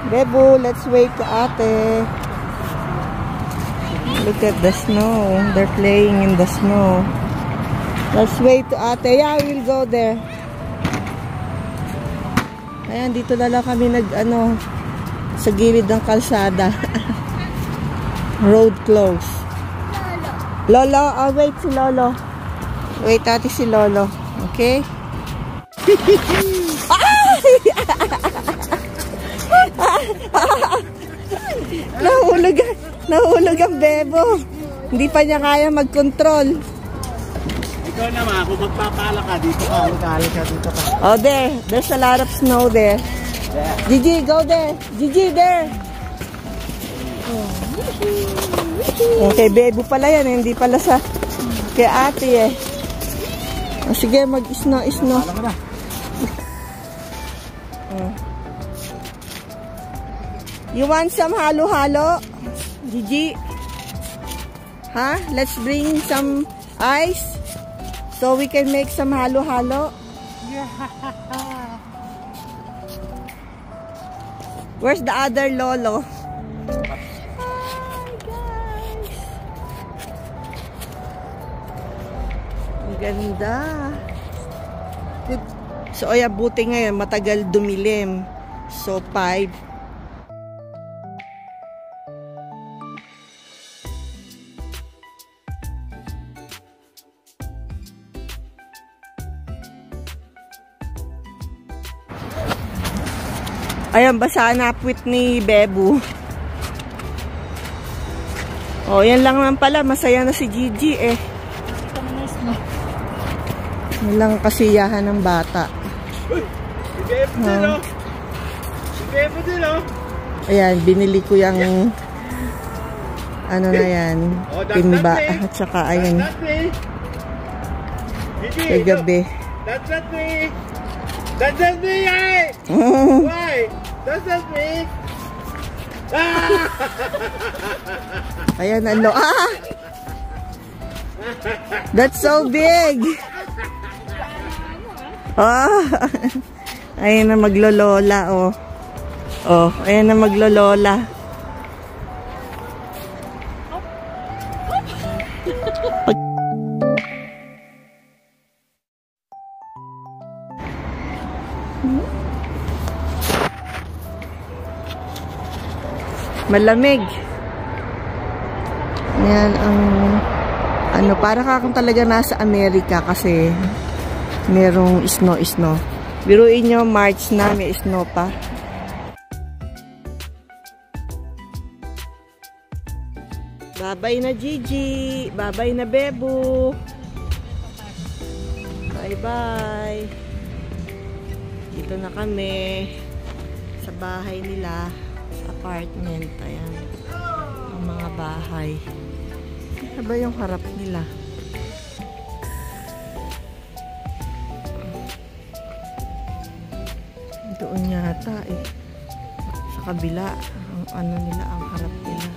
Bebo, let's wait to ate. Look at the snow. They're playing in the snow. Let's wait to ate. Yeah, we'll go there. Ayan, dito na lang kami sa gilid ng kalsada. Road close. Lolo, wait si Lolo. Wait, ate si Lolo. Okay? Nahulog ang bebo. Hindi pa niya kaya mag-control. Ikaw naman, kung magpapala ka dito ka, dito ka. Oh, there. There's a lot of snow there. Gigi, go there. Gigi, there. Okay, bebo pala yan. Hindi pala sa kay ate eh. Oh, sige, mag-snow. You want some halo-halo? Gigi? Huh? Let's bring some ice so we can make some halo-halo. Yeah. Where's the other Lolo? Ganda. So, ay, buti ngayon, matagal dumilim. So, 5. Ayan, basa na puwit ni Bebo. Oh, yan lang naman pala. Masaya na si Gigi eh. Walang kasiyahan ng bata. Uy! Si Bebo din oh! Si Bebo din oh! Ayan, binili ko yung ano na yan, timba. At saka ayan, kagabi. That's not me! That's not me! Why? That's not me! Ayan, that's so big! Oh, ayan na maglolola, oh. Oh, ayan na maglolola. Malamig. Ayan ang para kang talaga nasa Amerika kasi merong snow. Biruin nyo, March na, may snow pa. Bye-bye na Gigi. Bye-bye na Bebo. Bye-bye. Dito na kami sa bahay nila. Apartment. Ayan. Ang mga bahay. Ano ba yung harap nila? Doon yata eh. Sa kabila. Ang nila, ang harap nila.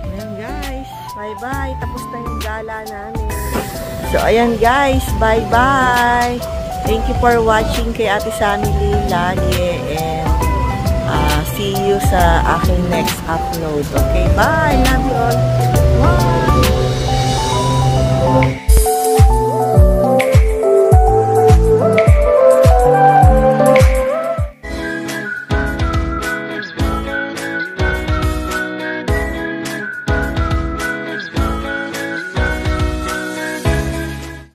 Ayan guys. Bye-bye. Tapos na yung gala namin. So ayan guys. Bye-bye. Thank you for watching kay Ate Samily lagi. And see you sa aking next upload. Okay, bye. Love you all. Bye.